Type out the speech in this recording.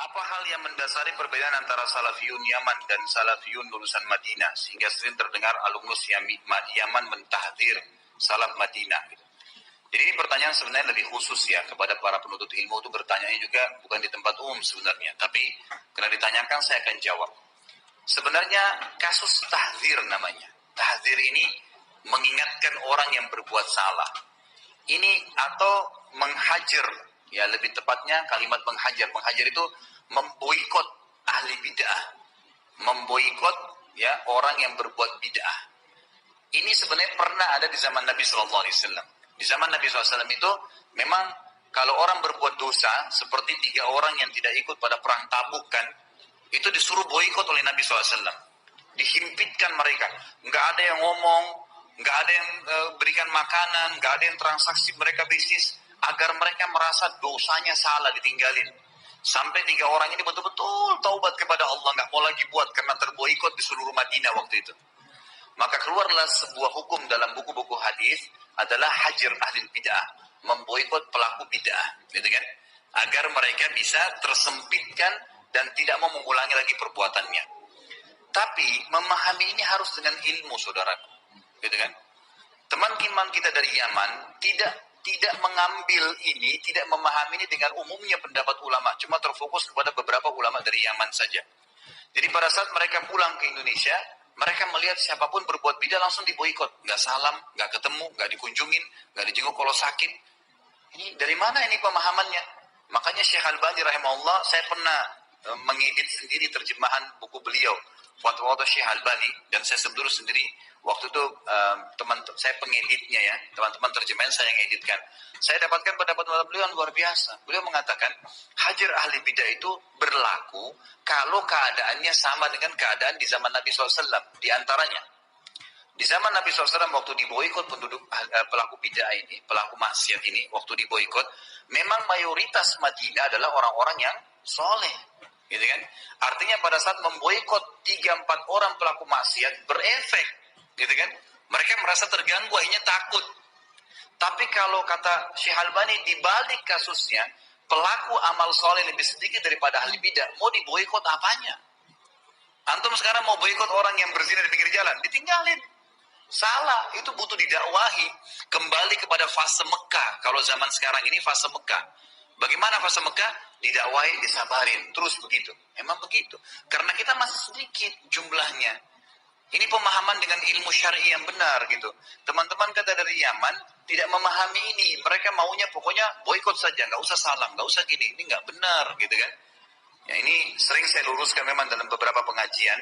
Apa hal yang mendasari perbedaan antara Salafiyun Yaman dan Salafiyun lulusan Madinah sehingga sering terdengar alumnus Yaman mentahdir Salaf Madinah? Jadi ini pertanyaan sebenarnya lebih khusus ya kepada para penuntut ilmu, itu bertanyanya juga bukan di tempat umum sebenarnya, tapi karena ditanyakan saya akan jawab. Sebenarnya kasus tahdzir namanya. Tahdzir ini mengingatkan orang yang berbuat salah. Ini atau menghajar, ya lebih tepatnya kalimat menghajar. Menghajar itu memboikot ahli bid'ah, memboikot ya orang yang berbuat bid'ah. Ini sebenarnya pernah ada di zaman Nabi SAW. Di zaman Nabi SAW itu memang kalau orang berbuat dosa seperti 3 orang yang tidak ikut pada perang Tabuk kan, itu disuruh boikot oleh Nabi SAW. Dihimpitkan mereka, nggak ada yang ngomong, nggak ada yang berikan makanan, nggak ada yang transaksi mereka bisnis, agar mereka merasa dosanya salah ditinggalin. Sampai 3 orang ini betul-betul taubat kepada Allah, nggak mau lagi buat karena terboikot di seluruh Madinah waktu itu. Maka keluarlah sebuah hukum dalam buku-buku hadis adalah hajar ahli bid'ah, memboikot pelaku bid'ah, gitu kan? Agar mereka bisa tersempitkan dan tidak mau mengulangi lagi perbuatannya. Tapi memahami ini harus dengan ilmu, saudaraku, gitu kan? Teman-teman kita dari Yaman tidak mengambil ini, tidak memahami ini dengan umumnya pendapat ulama, cuma terfokus kepada beberapa ulama dari Yaman saja. Jadi pada saat mereka pulang ke Indonesia, mereka melihat siapapun berbuat bidah langsung diboikot, nggak salam, nggak ketemu, nggak dikunjungin, nggak dijenguk kalau sakit. Ini dari mana ini pemahamannya? Makanya Syekh Albani rahimahullah, saya pernah mengedit sendiri terjemahan buku beliau, Fatwa Syekh Albani, dan saya sendiri waktu itu saya pengeditnya ya, teman-teman terjemahan saya yang editkan. Saya dapatkan pendapat beliau yang luar biasa. Beliau mengatakan hajar ahli bidah itu berlaku kalau keadaannya sama dengan keadaan di zaman Nabi SAW. Di antaranya, di zaman Nabi SAW waktu diboikot penduduk pelaku bidah ini, pelaku maksiat ini, waktu diboikot, memang mayoritas Madinah adalah orang-orang yang soleh, gitu kan? Artinya pada saat memboikot 3-4 orang pelaku maksiat berefek, gitu kan? Mereka merasa terganggu, akhirnya takut. Tapi kalau kata Syekh Albani, dibalik kasusnya, pelaku amal soleh lebih sedikit daripada ahli bidah, mau diboikot apanya? Antum sekarang mau boikot orang yang berzina di pinggir jalan, ditinggalin. Salah, itu butuh didakwahi. Kembali kepada fase Mekah. Kalau zaman sekarang ini fase Mekah. Bagaimana fase Mekah? Didakwahi, disabarin, terus begitu. Memang begitu. Karena kita masih sedikit jumlahnya. Ini pemahaman dengan ilmu syar'i yang benar gitu. Teman-teman kata dari Yaman tidak memahami ini. Mereka maunya pokoknya boikot saja, nggak usah salam, nggak usah gini. Ini nggak benar gitu kan. Ya ini sering saya luruskan memang dalam beberapa pengajian.